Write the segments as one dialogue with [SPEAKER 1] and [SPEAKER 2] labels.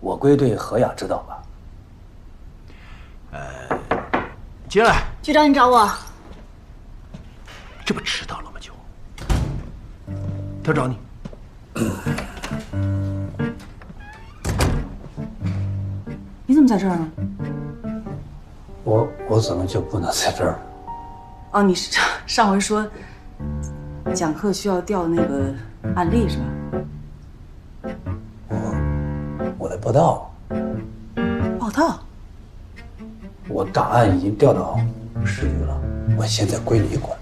[SPEAKER 1] 我归队何雅知道吧？
[SPEAKER 2] 进来。
[SPEAKER 3] 局长，你找我？
[SPEAKER 2] 这不迟到了吗？就，他找你。
[SPEAKER 3] 你怎么在这儿呢？
[SPEAKER 1] 我怎么就不能在这儿？
[SPEAKER 3] 哦，你是上回说讲课需要调那个案例是吧？
[SPEAKER 1] 我来报道。
[SPEAKER 3] 报道？
[SPEAKER 1] 我档案已经调到市局了，我现在归你管。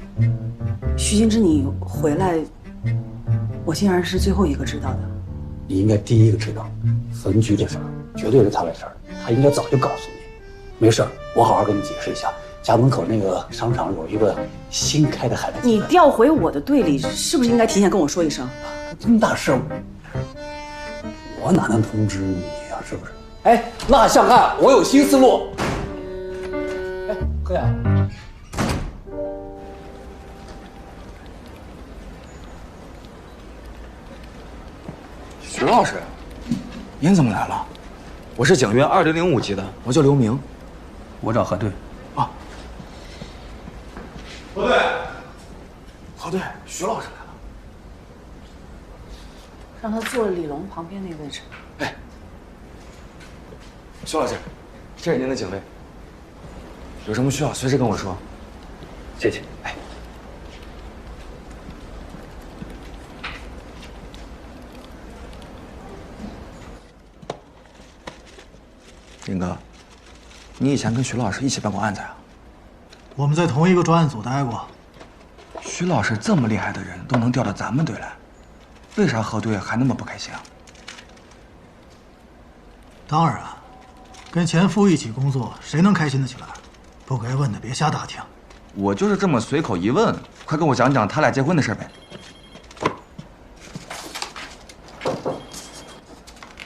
[SPEAKER 3] 徐金枝，你回来，我竟然是最后一个知道的。
[SPEAKER 1] 你应该第一个知道，坟局这事儿绝对是他的事儿，他应该早就告诉你。没事儿，我好好跟你解释一下。家门口那个商场有一个新开的海南鸡饭。
[SPEAKER 3] 你调回我的队里，是不是应该提前跟我说一声？
[SPEAKER 1] 这么大事，我哪能通知你呀？是不是？哎，蜡像案，我有新思路。哎，何雅，
[SPEAKER 4] 徐老师，您怎么来了？我是警员2005级的，我叫刘明。
[SPEAKER 1] 我找何队。
[SPEAKER 4] 啊，何队，何队，徐老师来了。
[SPEAKER 3] 让他坐李龙旁边那个位置。
[SPEAKER 4] 哎，徐老师，这是您的警卫，有什么需要随时跟我说。
[SPEAKER 1] 谢谢。
[SPEAKER 4] 哎，林哥，你以前跟徐老师一起办过案子啊？
[SPEAKER 5] 我们在同一个专案组待过。
[SPEAKER 4] 徐老师这么厉害的人都能调到咱们队来，为啥何队还那么不开心啊？
[SPEAKER 5] 当然啊，跟前夫一起工作，谁能开心得起来？不该问的别瞎打听。
[SPEAKER 4] 我就是这么随口一问，快跟我讲讲他俩结婚的事呗。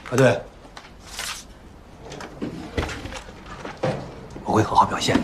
[SPEAKER 1] 何队，我会好好表现。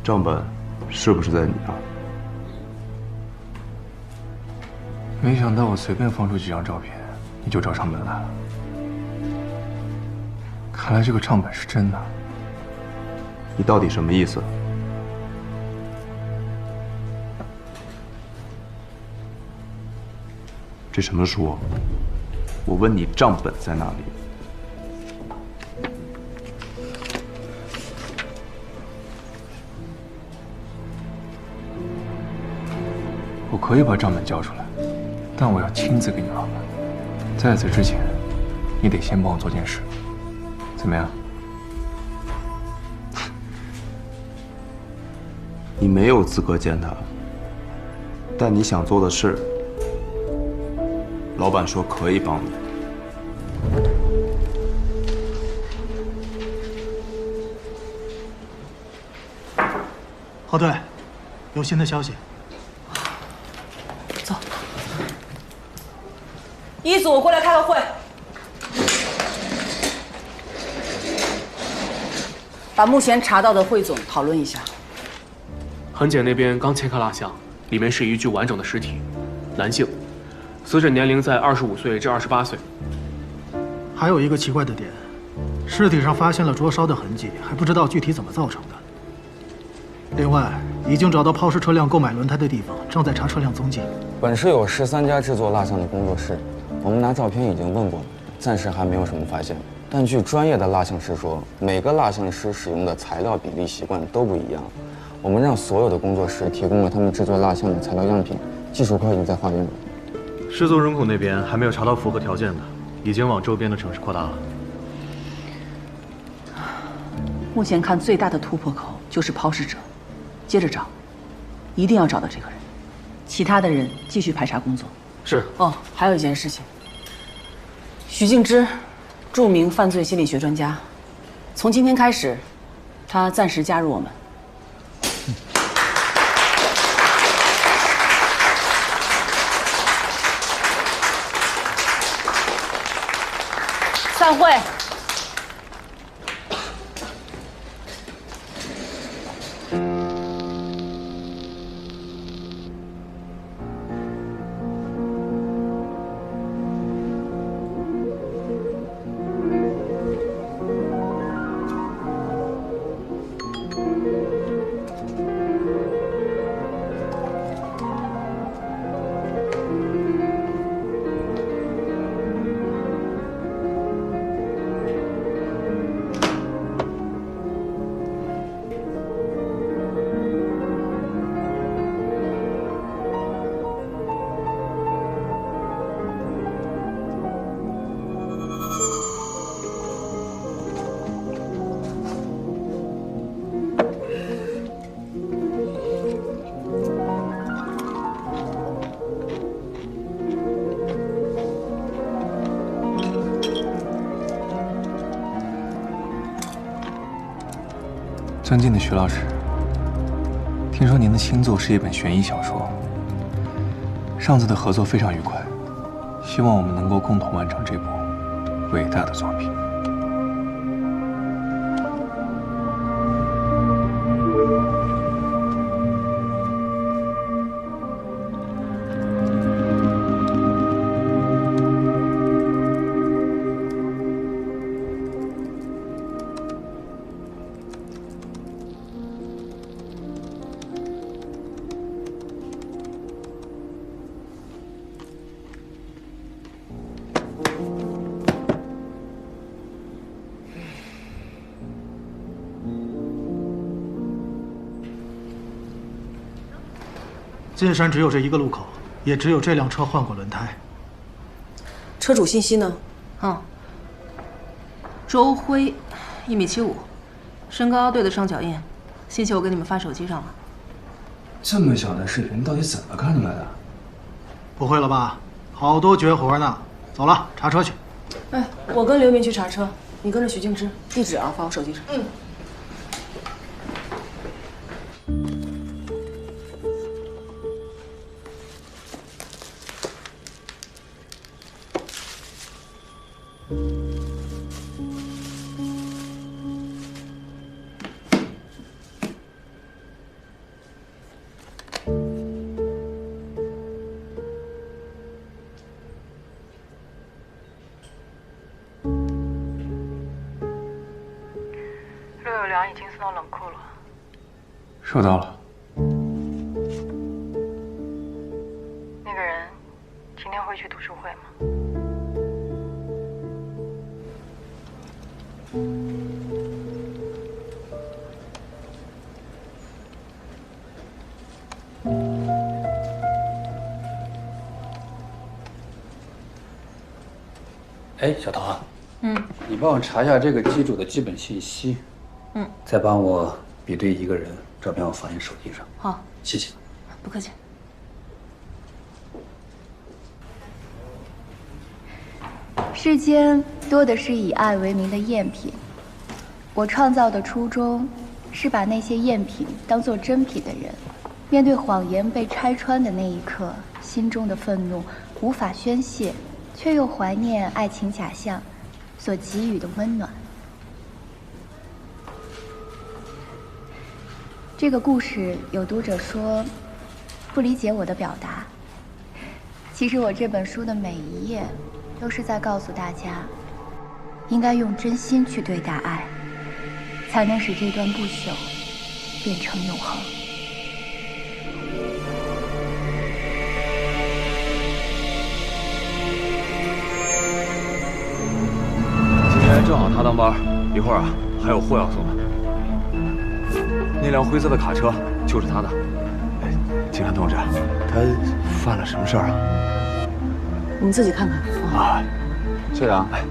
[SPEAKER 6] 账本是不是在你啊？
[SPEAKER 7] 没想到我随便放出几张照片，你就找账本来了。看来这个账本是真的。
[SPEAKER 6] 你到底什么意思？这什么书？我问你，账本在哪里？
[SPEAKER 7] 我可以把账本交出来，但我要亲自给你报案。在此之前，你得先帮我做件事，怎么样？
[SPEAKER 6] 你没有资格见他，但你想做的事，老板说可以帮你。
[SPEAKER 5] 何队，有新的消息。
[SPEAKER 3] 走，一组过来开个会，把目前查到的汇总讨论一下。
[SPEAKER 8] 痕检那边刚切开蜡像，里面是一具完整的尸体，男性，死者年龄在25岁至28岁。
[SPEAKER 5] 还有一个奇怪的点，尸体上发现了灼烧的痕迹，还不知道具体怎么造成的。另外，已经找到抛尸车辆购买轮胎的地方，正在查车辆踪迹。
[SPEAKER 9] 本市有13家制作蜡像的工作室，我们拿照片已经问过了，暂时还没有什么发现。但据专业的蜡像师说，每个蜡像师使用的材料比例习惯都不一样。我们让所有的工作室提供了他们制作蜡像的材料样品，技术科已经在化验了。
[SPEAKER 10] 失踪人口那边还没有查到符合条件的，已经往周边的城市扩大了。
[SPEAKER 3] 目前看最大的突破口就是抛尸者，接着找。一定要找到这个人，其他的人继续排查工作。
[SPEAKER 8] 是。
[SPEAKER 3] 哦，还有一件事情，许敬之，著名犯罪心理学专家，从今天开始，他暂时加入我们。散会。
[SPEAKER 7] 尊敬的徐老师，听说您的新作是一本悬疑小说，上次的合作非常愉快，希望我们能够共同完成这部伟大的作品。
[SPEAKER 5] 进山只有这一个路口，也只有这辆车换过轮胎。
[SPEAKER 3] 车主信息呢？
[SPEAKER 11] 周辉，1.75米，身高对得上脚印，信息我给你们发手机上了。
[SPEAKER 4] 这么小的视频到底怎么看出来的？
[SPEAKER 5] 不会了吧？好多绝活呢！走了，查车去。
[SPEAKER 3] 哎，我跟刘明去查车，你跟着许敬之，地址啊发我手机上。
[SPEAKER 11] 已经送到冷库了。
[SPEAKER 7] 收到了。
[SPEAKER 11] 那个人今天会去读书会吗？
[SPEAKER 1] 哎，小桃，你帮我查一下这个机主的基本信息，再帮我比对一个人，照片我放你手机上。
[SPEAKER 11] 好，
[SPEAKER 1] 谢谢。
[SPEAKER 11] 不客气。
[SPEAKER 12] 世间多的是以爱为名的赝品，我创造的初衷是把那些赝品当作真品的人，面对谎言被拆穿的那一刻，心中的愤怒无法宣泄，却又怀念爱情假象所给予的温暖。这个故事有读者说不理解我的表达，其实我这本书的每一页都是在告诉大家，应该用真心去对待爱，才能使这段不朽变成永恒。
[SPEAKER 10] 今天正好他当班，一会儿啊还有货要送呢。那辆灰色的卡车就是他的。哎，警察同志，他犯了什么事儿啊？
[SPEAKER 3] 你们自己看看
[SPEAKER 10] 啊。
[SPEAKER 1] 队长，
[SPEAKER 10] 哎。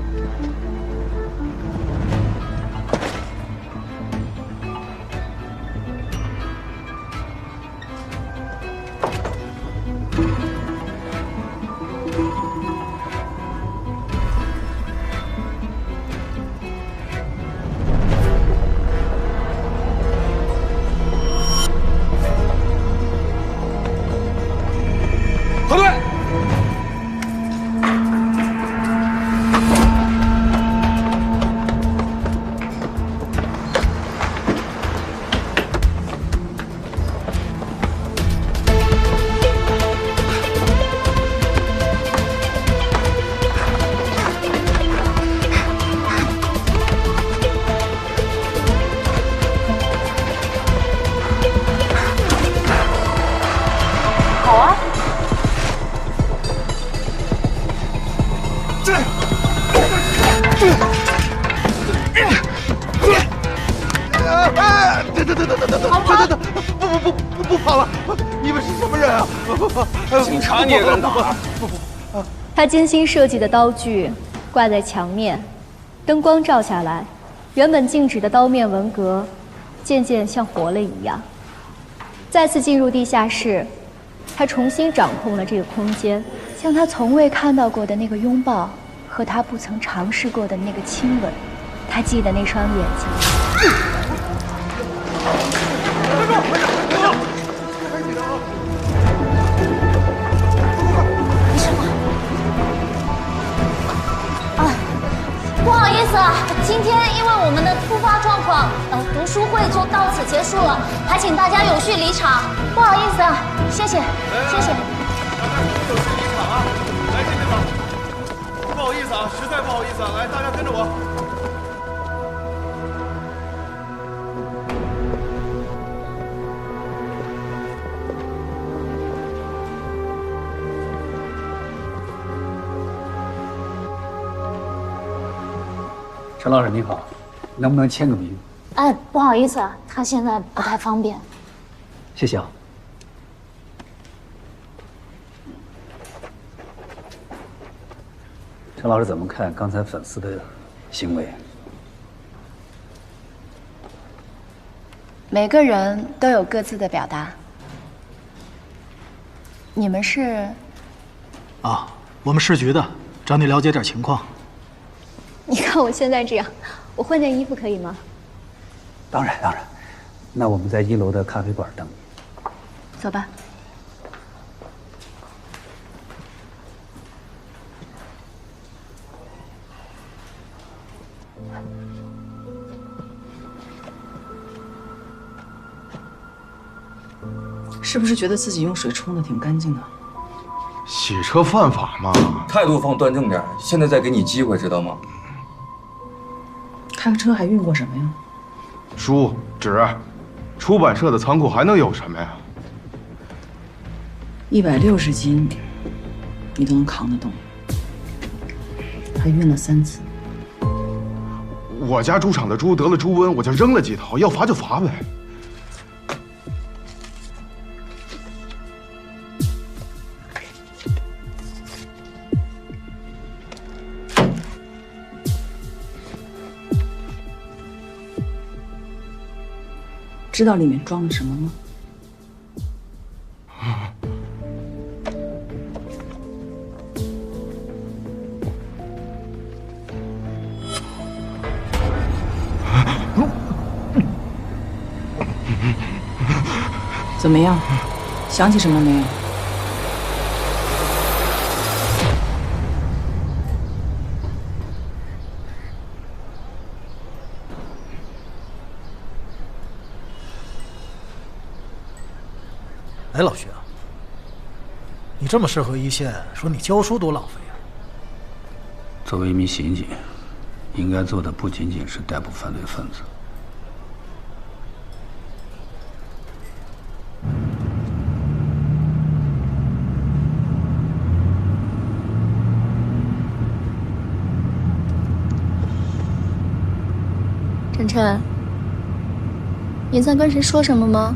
[SPEAKER 13] 好了，你们是什么人啊？
[SPEAKER 4] 警察你也敢打？
[SPEAKER 14] 他精心设计的刀具挂在墙面，灯光照下来，原本静止的刀面纹格渐渐像活了一样。再次进入地下室，他重新掌控了这个空间，
[SPEAKER 12] 像他从未看到过的那个拥抱和他不曾尝试过的那个亲吻，他记得那双眼睛。
[SPEAKER 15] 不好意思啊，今天因为我们的突发状况，读书会就到此结束了，还请大家有序离场。不好意思啊，谢谢，谢谢。
[SPEAKER 13] 有序离场啊！来，进去吧。不好意思啊，实在不好意思啊，来，大家跟着我。
[SPEAKER 1] 陈老师您好，能不能签个名？
[SPEAKER 15] 哎，不好意思啊，他现在不太方便。
[SPEAKER 1] 谢谢啊。陈老师怎么看刚才粉丝的行为？
[SPEAKER 12] 每个人都有各自的表达。你们是？
[SPEAKER 5] 啊，我们市局的，找你了解点情况。
[SPEAKER 14] 你看我现在这样，我换件衣服可以吗？
[SPEAKER 1] 当然当然，那我们在1楼的咖啡馆等你。
[SPEAKER 12] 走吧。
[SPEAKER 3] 是不是觉得自己用水冲的挺干净的？
[SPEAKER 13] 洗车犯法吗？
[SPEAKER 4] 态度放端正点，现在再给你机会，知道吗？
[SPEAKER 3] 开个车还运过什么呀？
[SPEAKER 13] 书、纸，出版社的仓库还能有什么呀
[SPEAKER 3] 160斤，你都能扛得动，还运了3次。
[SPEAKER 13] 我家猪场的猪得了猪瘟，我就扔了几头，要罚就罚呗。
[SPEAKER 3] 知道里面装了什么吗？怎么样？想起什么没有？
[SPEAKER 5] 哎，老徐啊，你这么适合一线，说你教书多浪费啊！
[SPEAKER 1] 作为一名刑警，应该做的不仅仅是逮捕犯罪分子。
[SPEAKER 12] 晨晨，你在跟谁说什么吗？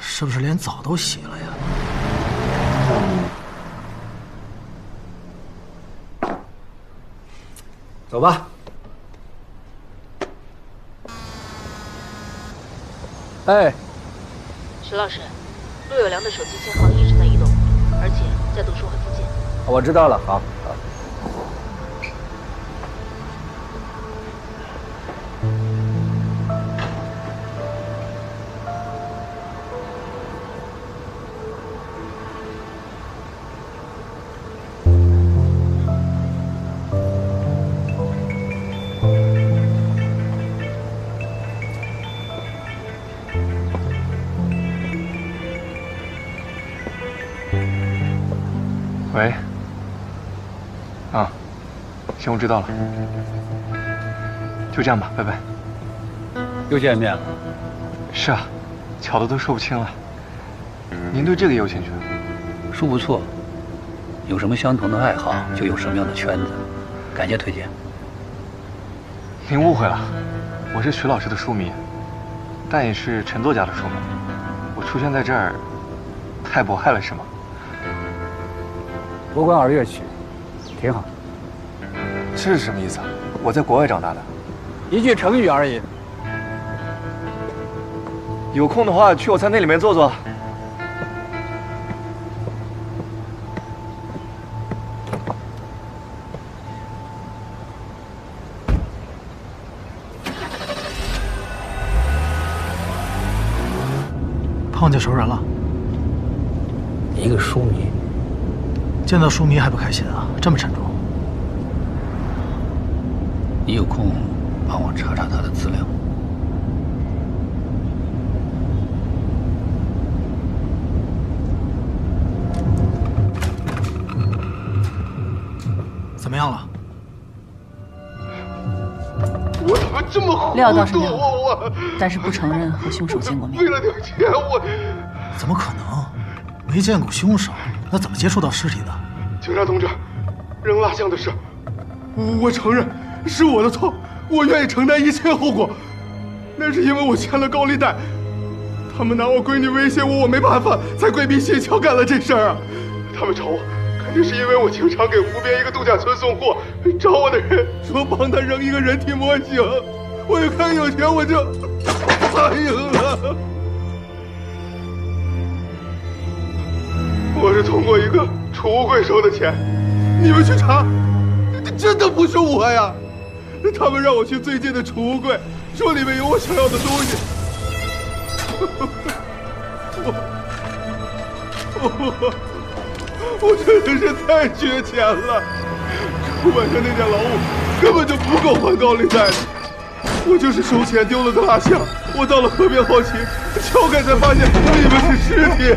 [SPEAKER 5] 是不是连澡都洗了呀？
[SPEAKER 1] 走吧。哎，
[SPEAKER 11] 徐老师，陆有良的手机信号一直在移动，而且在读书会附近。
[SPEAKER 1] 我知道了，好。
[SPEAKER 7] 喂。啊，行，我知道了。就这样吧，拜拜。
[SPEAKER 1] 又见面了。
[SPEAKER 7] 是啊，巧的都说不清了。您对这个也有兴趣？
[SPEAKER 1] 书不错，有什么相同的爱好，就有什么样的圈子。感谢推荐。
[SPEAKER 7] 您误会了，我是徐老师的书迷，但也是陈作家的书迷。我出现在这儿，太博爱了是吗？
[SPEAKER 1] 多观而乐曲，挺好。
[SPEAKER 7] 这是什么意思啊？我在国外长大的。
[SPEAKER 1] 一句成语而已。
[SPEAKER 7] 有空的话，去我餐厅里面坐坐。
[SPEAKER 5] 碰见熟人了。
[SPEAKER 1] 一个书迷，
[SPEAKER 5] 见到书迷还不开心啊？这么沉重。
[SPEAKER 1] 你有空帮我查查他的资料。
[SPEAKER 5] 怎么样了？
[SPEAKER 13] 我怎么这么糊涂？
[SPEAKER 3] 料到是料到，但是不承认和凶手见过面。
[SPEAKER 13] 为了点钱，我
[SPEAKER 5] 怎么可能？没见过凶手，那怎么接触到尸体的？
[SPEAKER 13] 警察同志，扔蜡像的事，我承认是我的错，我愿意承担一切后果。那是因为我欠了高利贷，他们拿我闺女威胁我，我没办法，才鬼迷心窍干了这事儿啊！他们找我，肯定是因为我经常给湖边一个度假村送货，找我的人说帮他扔一个人体模型，我一看有钱我就答应了。我是通过一个储物柜收的钱，你们去查，这真的不是我呀！他们让我去最近的储物柜，说里面有我想要的东西。我真的是太缺钱了，出版社那间劳务根本就不够还高利贷的。我就是收钱丢了个蜡像，我到了河边好奇，撬开才发现里面是尸体，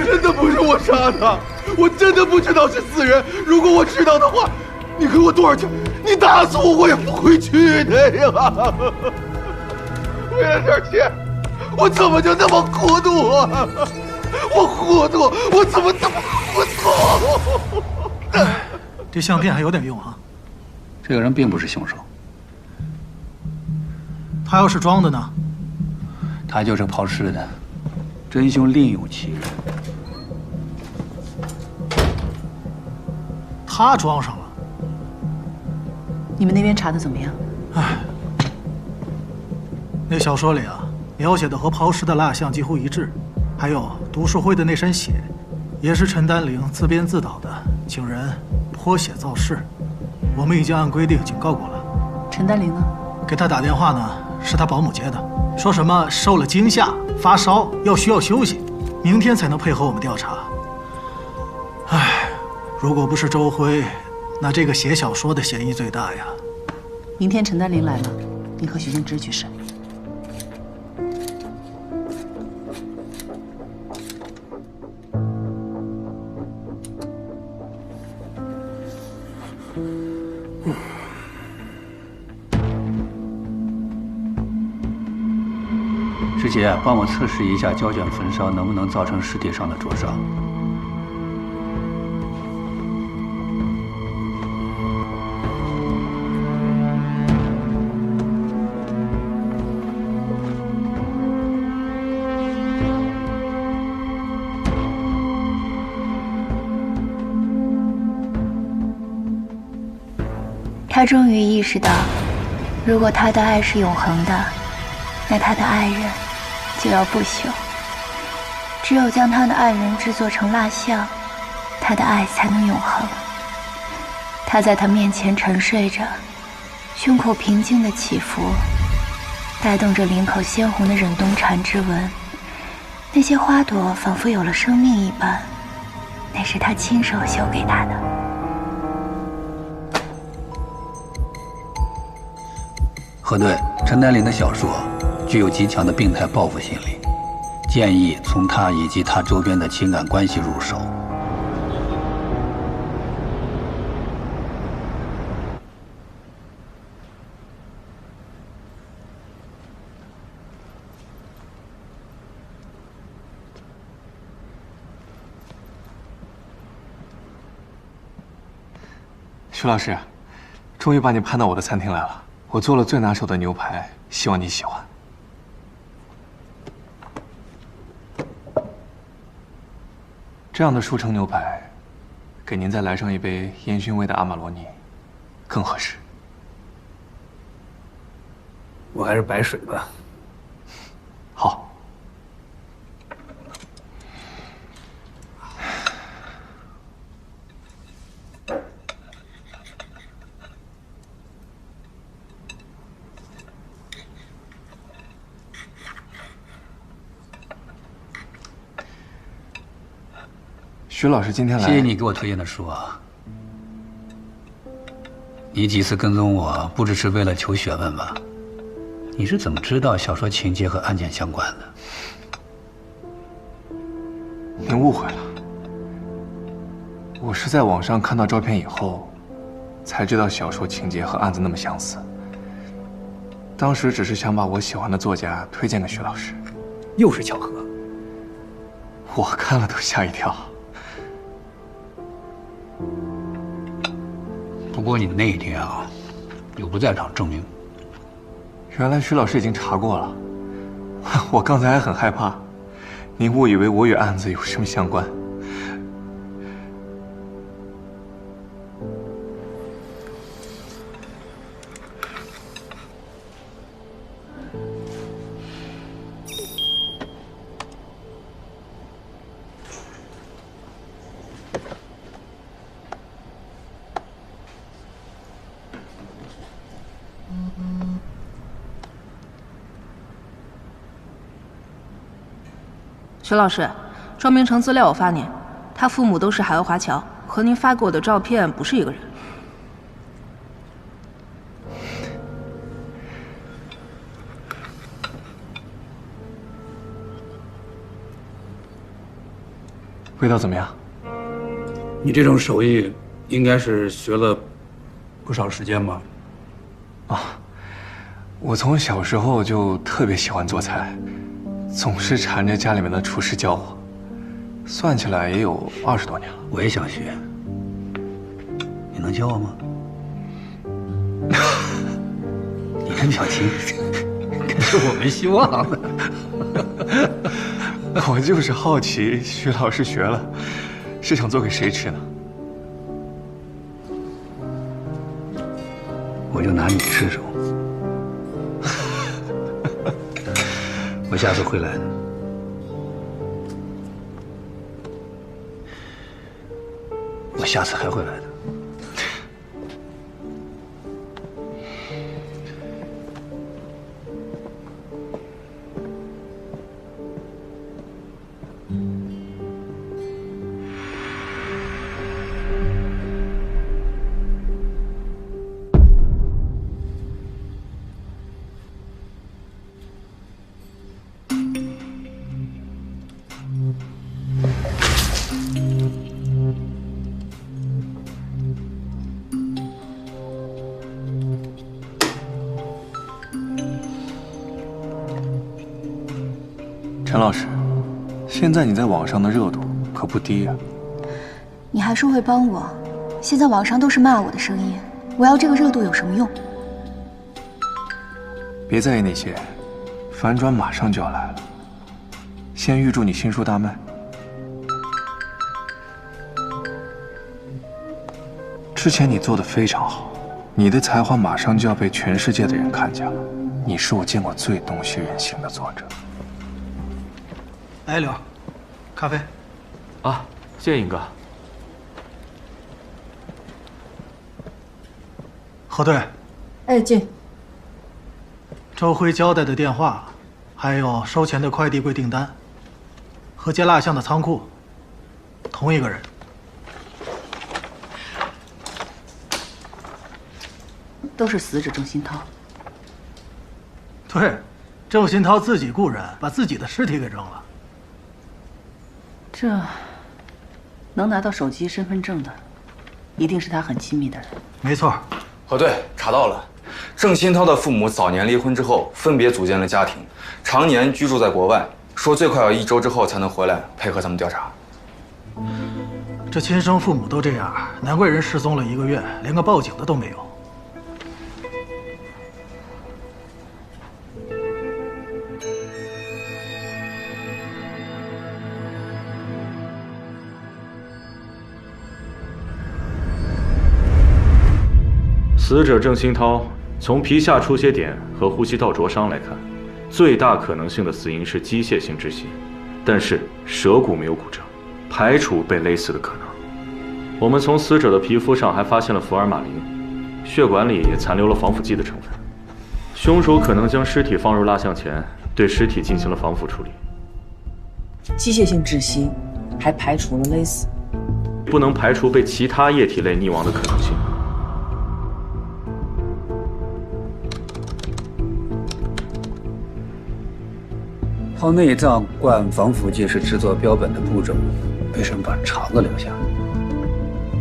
[SPEAKER 13] 真的不是我杀的，我真的不知道是死人。如果我知道的话，你给我多少钱？你打死我也不会去的呀！为了点钱，我怎么就那么糊涂啊？我糊涂，我怎么这么糊涂？
[SPEAKER 5] 这相片还有点用啊。
[SPEAKER 1] 这个人并不是凶手。
[SPEAKER 5] 他要是装的呢？
[SPEAKER 1] 他就是抛尸的，真凶另有其人。
[SPEAKER 5] 他装上了。
[SPEAKER 3] 你们那边查的怎么样？
[SPEAKER 5] 唉，那小说里啊，描写的和抛尸的蜡像几乎一致，还有读书会的那身血，也是陈丹玲自编自导的，请人泼血造势。我们已经按规定警告过了。
[SPEAKER 3] 陈丹玲呢？
[SPEAKER 5] 给他打电话呢，是他保姆接的，说什么受了惊吓、发烧，需要休息，明天才能配合我们调查。唉，如果不是周辉，那这个写小说的嫌疑最大呀。
[SPEAKER 3] 明天陈丹玲来了，你和徐静之去审。
[SPEAKER 1] 师姐，帮我测试一下胶卷焚烧能不能造成尸体上的灼伤。
[SPEAKER 12] 他终于意识到，如果他的爱是永恒的，那他的爱人就要不朽。只有将他的爱人制作成蜡像，他的爱才能永恒。他在他面前沉睡着，胸口平静的起伏，带动着领口鲜红的忍冬蝉之纹。那些花朵仿佛有了生命一般，那是他亲手绣给他的。
[SPEAKER 1] 核对，陈丹玲的小说具有极强的病态报复心理，建议从他以及他周边的情感关系入手。
[SPEAKER 7] 徐老师，终于把你盼到我的餐厅来了。我做了最拿手的牛排，希望你喜欢。这样的速成牛排，给您再来上一杯烟熏味的阿玛罗尼，更合适。
[SPEAKER 1] 我还是白水吧。
[SPEAKER 7] 好。徐老师今天来，
[SPEAKER 1] 谢谢你给我推荐的书啊。你几次跟踪我，不只是为了求学问吧？你是怎么知道小说情节和案件相关的？
[SPEAKER 7] 您误会了，我是在网上看到照片以后，才知道小说情节和案子那么相似。当时只是想把我喜欢的作家推荐给徐老师，
[SPEAKER 1] 又是巧合。
[SPEAKER 7] 我看了都吓一跳。
[SPEAKER 1] 不过你那一天啊，有不在场证明。
[SPEAKER 7] 原来徐老师已经查过了，我刚才还很害怕，您误以为我与案子有什么相关。
[SPEAKER 11] 徐老师，庄明成资料我发您，他父母都是海外华侨，和您发给我的照片不是一个人。
[SPEAKER 7] 味道怎么样？
[SPEAKER 1] 你这种手艺应该是学了不少时间吧？
[SPEAKER 7] 啊，我从小时候就特别喜欢做菜。总是缠着家里面的厨师教我，算起来也有20多年了。
[SPEAKER 1] 我也想学，你能教我吗？你这表情，可是我没希望了。
[SPEAKER 7] 我就是好奇，徐老师学了，是想做给谁吃呢？
[SPEAKER 1] 我就拿你吃手。我下次会来的。我下次还会来的。
[SPEAKER 7] 陈老师，现在你在网上的热度可不低啊。
[SPEAKER 12] 你还说会帮我，现在网上都是骂我的声音，我要这个热度有什么用？
[SPEAKER 7] 别在意那些，反转马上就要来了。先预祝你新书大卖。之前你做的非常好，你的才华马上就要被全世界的人看见了。你是我见过最洞悉人心的作者。
[SPEAKER 5] 哎，柳，咖啡。
[SPEAKER 8] 啊，谢谢尹哥。
[SPEAKER 5] 何队。
[SPEAKER 3] 哎，进。
[SPEAKER 5] 周辉交代的电话，还有收钱的快递柜订单，和接蜡像的仓库，同一个人。
[SPEAKER 3] 都是死者郑新涛。
[SPEAKER 5] 对，郑新涛自己雇人把自己的尸体给扔了。
[SPEAKER 3] 这能拿到手机、身份证的，一定是他很亲密的人。
[SPEAKER 5] 没错。
[SPEAKER 9] 核对，查到了。郑新涛的父母早年离婚之后，分别组建了家庭，常年居住在国外，说最快要1周之后才能回来配合咱们调查。
[SPEAKER 5] 这亲生父母都这样，难怪人失踪了1个月，连个报警的都没有。
[SPEAKER 10] 死者郑新涛从皮下出血点和呼吸道灼伤来看，最大可能性的死因是机械性窒息，但是舌骨没有骨折，排除被勒死的可能。我们从死者的皮肤上还发现了福尔马林，血管里也残留了防腐剂的成分。凶手可能将尸体放入蜡像前，对尸体进行了防腐处理。
[SPEAKER 3] 机械性窒息，还排除了勒死，
[SPEAKER 10] 不能排除被其他液体类溺亡的可能性。
[SPEAKER 1] 掏内脏灌防腐剂是制作标本的步骤，为什么把肠子留下？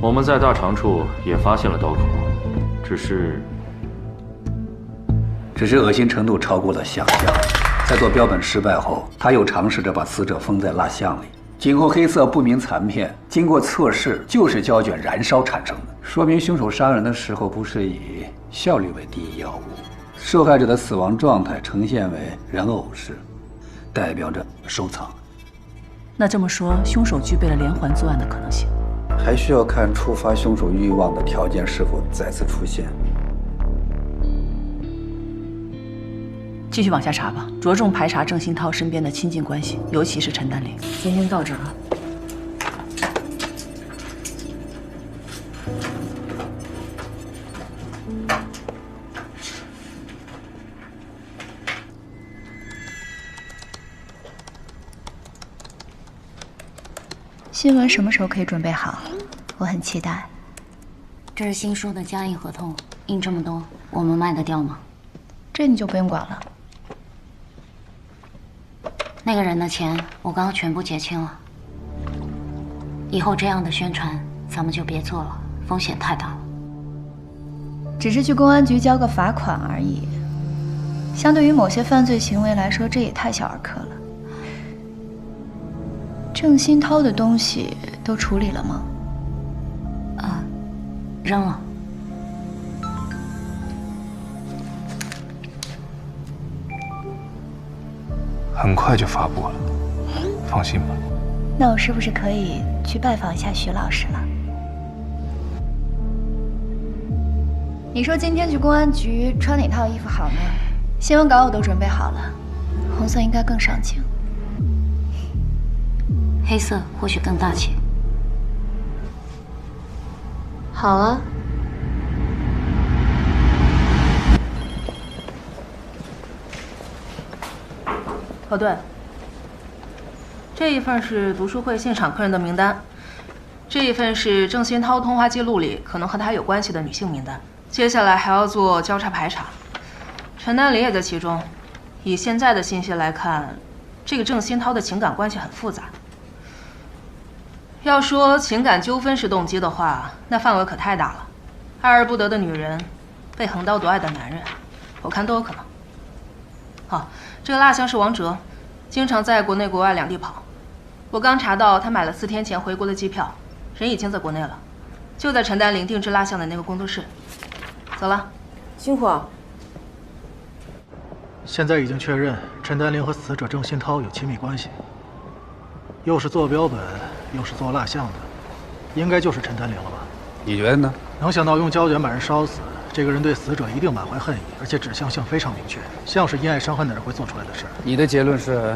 [SPEAKER 10] 我们在大肠处也发现了刀口，只是
[SPEAKER 1] 恶心程度超过了想象。在做标本失败后，他又尝试着把死者封在蜡像里。今后黑色不明残片经过测试就是胶卷燃烧产生的，说明凶手杀人的时候不是以效率为第一要务。受害者的死亡状态呈现为人偶式，代表着收藏。
[SPEAKER 3] 那这么说，凶手具备了连环作案的可能性。
[SPEAKER 1] 还需要看触发凶手欲望的条件是否再次出现。
[SPEAKER 3] 继续往下查吧，着重排查郑新涛身边的亲近关系，尤其是陈丹玲。今天到这儿了。
[SPEAKER 12] 新闻什么时候可以准备好？我很期待。
[SPEAKER 15] 这是新书的加印合同，印这么多，我们卖得掉吗？
[SPEAKER 12] 这你就不用管了。
[SPEAKER 15] 那个人的钱我刚刚全部结清了，以后这样的宣传咱们就别做了，风险太大了。
[SPEAKER 12] 只是去公安局交个罚款而已，相对于某些犯罪行为来说，这也太小儿科了。郑新涛的东西都处理了吗？
[SPEAKER 15] 扔了。
[SPEAKER 7] 很快就发布了，放心吧。
[SPEAKER 12] 那我是不是可以去拜访一下徐老师了？你说今天去公安局穿哪套衣服好呢？新闻稿我都准备好了，红色应该更上镜。
[SPEAKER 15] 黑色或许更大气。
[SPEAKER 12] 好啊。
[SPEAKER 11] 哦对，这一份是读书会现场客人的名单，这一份是郑新涛通话记录里可能和他有关系的女性名单。接下来还要做交叉排查，陈丹玲也在其中。以现在的信息来看，这个郑新涛的情感关系很复杂。要说情感纠纷是动机的话，那范围可太大了。爱而不得的女人，被横刀夺爱的男人，我看都有可能。好，这个蜡像是王哲，经常在国内国外两地跑。我刚查到他买了4天前回国的机票，人已经在国内了，就在陈丹玲定制蜡像的那个工作室。走了，
[SPEAKER 3] 辛苦啊。
[SPEAKER 5] 现在已经确认陈丹玲和死者郑新涛有亲密关系，又是做标本，又是做蜡像的，应该就是陈丹玲了吧？
[SPEAKER 1] 你觉得呢？
[SPEAKER 5] 能想到用胶卷把人烧死，这个人对死者一定满怀恨意，而且指向性非常明确，像是因爱生恨的人会做出来的事。
[SPEAKER 1] 你的结论是？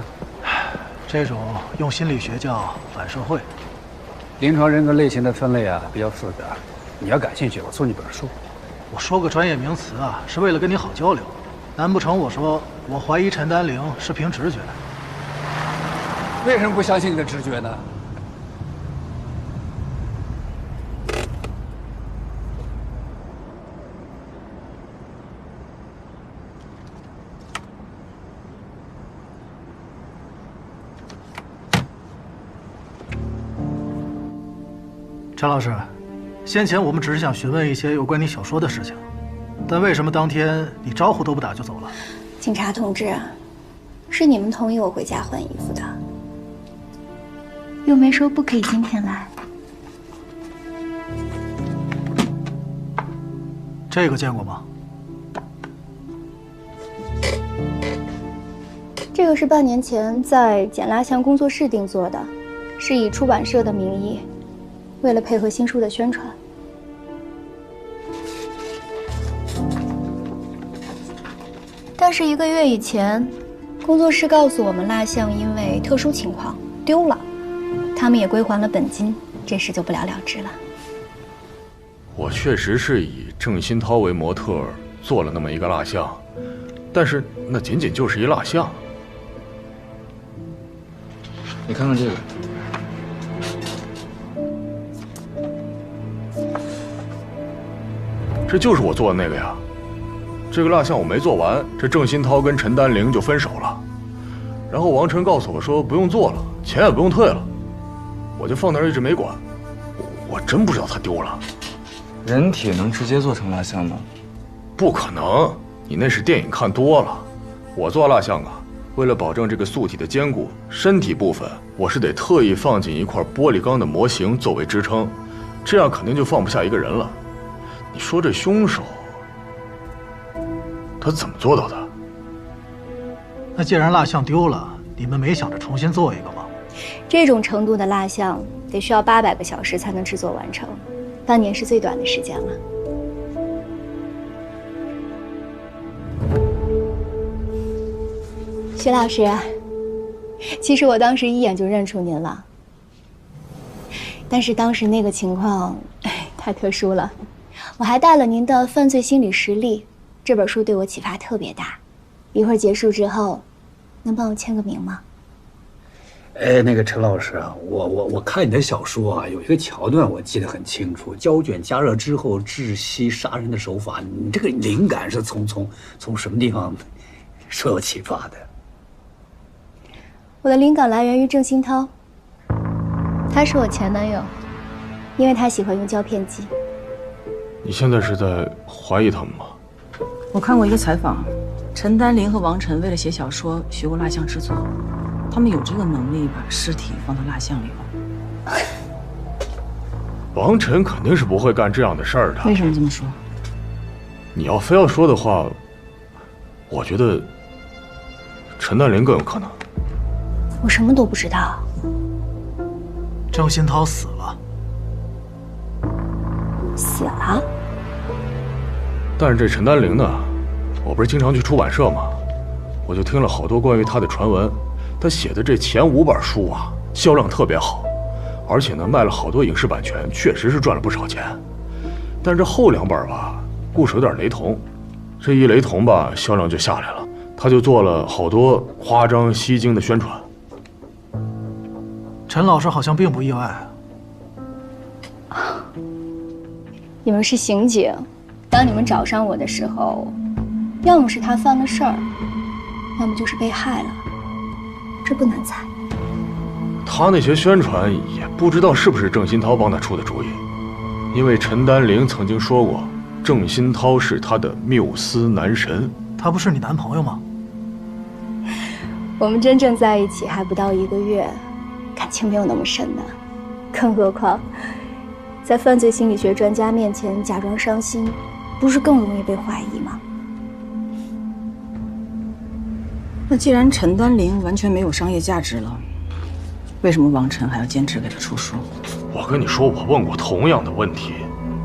[SPEAKER 5] 这种用心理学叫反社会。
[SPEAKER 1] 临床人格类型的分类啊比较复杂，你要感兴趣，我送你本书。
[SPEAKER 5] 我说个专业名词啊，是为了跟你好交流。难不成我说我怀疑陈丹玲是凭直觉？
[SPEAKER 1] 为什么不相信你的直觉呢？
[SPEAKER 5] 陈老师，先前我们只是想询问一些有关你小说的事情，但为什么当天你招呼都不打就走了？
[SPEAKER 16] 警察同志，是你们同意我回家换衣服的，
[SPEAKER 12] 又没说不可以今天来。
[SPEAKER 5] 这个见过吗？
[SPEAKER 12] 这个是半年前在简蜡像工作室定做的，是以出版社的名义，为了配合新书的宣传。但是1个月以前，工作室告诉我们蜡像因为特殊情况丢了，他们也归还了本金，这事就不了了之了。
[SPEAKER 10] 我确实是以郑新涛为模特做了那么一个蜡像，但是那仅仅就是一蜡像。
[SPEAKER 4] 你看看这个，
[SPEAKER 10] 这就是我做的那个呀。这个蜡像我没做完，这郑新涛跟陈丹玲就分手了，然后王晨告诉我说不用做了，钱也不用退了，我就放那儿一直没管。我真不知道他丢了。
[SPEAKER 9] 人体能直接做成蜡像吗？
[SPEAKER 10] 不可能，你那是电影看多了。我做蜡像啊，为了保证这个素体的坚固，身体部分我是得特意放进一块玻璃钢的模型作为支撑，这样肯定就放不下一个人了。你说这凶手他怎么做到的？
[SPEAKER 5] 那既然蜡像丢了，你们没想着重新做一个吗？
[SPEAKER 12] 这种程度的蜡像得需要800个小时才能制作完成，半年是最短的时间了。徐老师，其实我当时一眼就认出您了，但是当时那个情况，太特殊了。我还带了您的《犯罪心理实例》这本书，对我启发特别大。一会儿结束之后，能帮我签个名吗？
[SPEAKER 1] 那个陈老师啊，我看你的小说啊，有一个桥段我记得很清楚，胶卷加热之后窒息杀人的手法，你这个灵感是从什么地方受到启发的？
[SPEAKER 12] 我的灵感来源于郑新涛，他是我前男友，因为他喜欢用胶片机。
[SPEAKER 10] 你现在是在怀疑他们吗？
[SPEAKER 3] 我看过一个采访，陈丹玲和王晨为了写小说学过蜡像制作，他们有这个能力把尸体放到蜡像里吗？
[SPEAKER 10] 王晨肯定是不会干这样的事儿的。
[SPEAKER 3] 为什么这么说？
[SPEAKER 10] 你要非要说的话，我觉得陈丹玲更有可能。
[SPEAKER 12] 我什么都不知道。
[SPEAKER 5] 郑新涛死了。
[SPEAKER 12] 死了？
[SPEAKER 10] 但是这陈丹玲呢，我不是经常去出版社吗？我就听了好多关于她的传闻。她写的这前5本书啊，销量特别好，而且呢卖了好多影视版权，确实是赚了不少钱。但是这后2本吧，故事有点雷同，这一雷同吧，销量就下来了。他就做了好多夸张吸睛的宣传。
[SPEAKER 5] 陈老师好像并不意外。
[SPEAKER 12] 你们是刑警，当你们找上我的时候，要么是他犯了事儿，要么就是被害了，这不难猜。
[SPEAKER 10] 他那些宣传也不知道是不是郑新涛帮他出的主意，因为陈丹玲曾经说过，郑新涛是他的缪斯男神。
[SPEAKER 5] 他不是你男朋友吗？
[SPEAKER 12] 我们真正在一起还不到1个月，感情没有那么深呢。更何况，在犯罪心理学专家面前假装伤心，不是更容易被怀疑吗？
[SPEAKER 3] 那既然陈丹玲完全没有商业价值了，为什么王晨还要坚持给他出书？
[SPEAKER 10] 我跟你说，我问过同样的问题，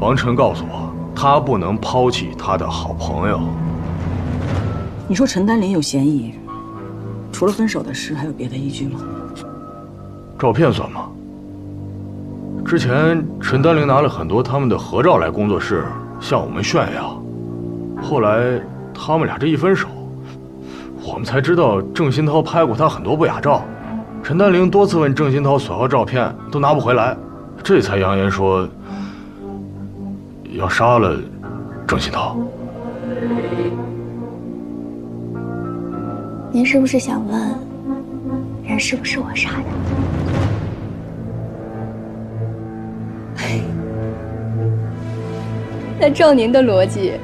[SPEAKER 10] 王晨告诉我，他不能抛弃他的好朋友。
[SPEAKER 3] 你说陈丹玲有嫌疑，除了分手的事，还有别的依据吗？
[SPEAKER 10] 照片算吗？之前陈丹玲拿了很多他们的合照来工作室向我们炫耀，后来他们俩这一分手，我们才知道郑新涛拍过他很多不雅照，陈丹玲多次问郑新涛索要照片都拿不回来，这才扬言说要杀了郑新涛。
[SPEAKER 12] 您是不是想问，人是不是我杀的？那照您的逻辑，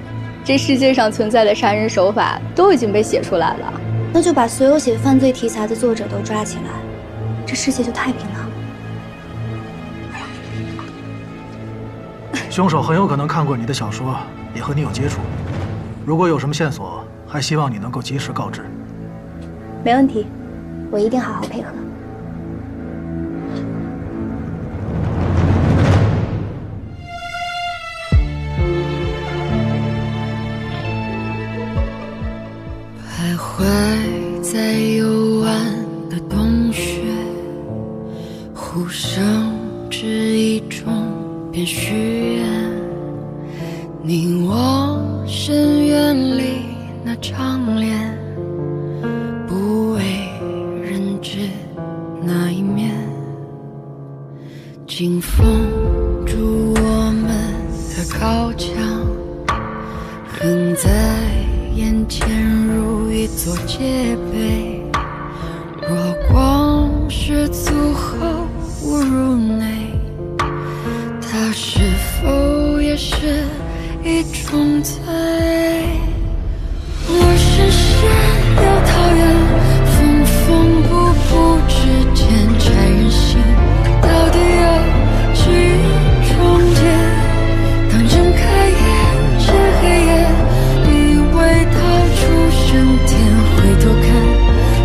[SPEAKER 12] 这世界上存在的杀人手法都已经被写出来了，那就把所有写犯罪题材的作者都抓起来，这世界就太平了。
[SPEAKER 5] 凶手很有可能看过你的小说，也和你有接触。如果有什么线索，还希望你能够及时告知。
[SPEAKER 16] 没问题，我一定好好配合。
[SPEAKER 17] 徘徊在幽暗的洞穴，呼声之一中便许愿，凝望深渊里那张脸，不为人知那一面，紧封住我们的高墙，横在眼前如一座戒备，若光是足后误入内，它是否也是一种罪？我深深又讨厌缝缝补补之间拆人心，到底有几重结？当睁开眼见黑夜，以为逃出升天，回头看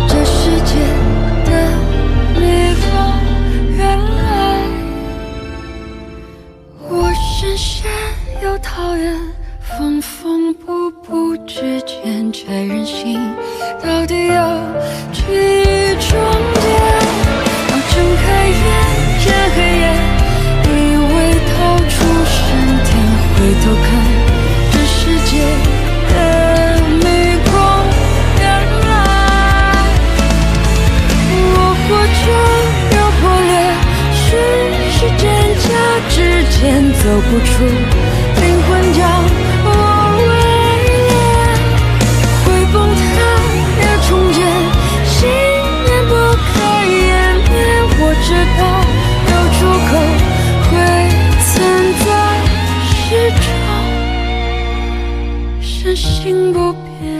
[SPEAKER 17] 这世界的迷宫，原来我深深又讨厌缝缝补补之间拆人心，到底有几重结？当睁开眼见黑夜，以为逃出升天，回头看这世界的迷宫，原来我活着又破裂，是真假之间走不出，灵魂将我围猎，会崩塌也重建，信念不可湮灭。我知道有出口会存在始终，深信不变。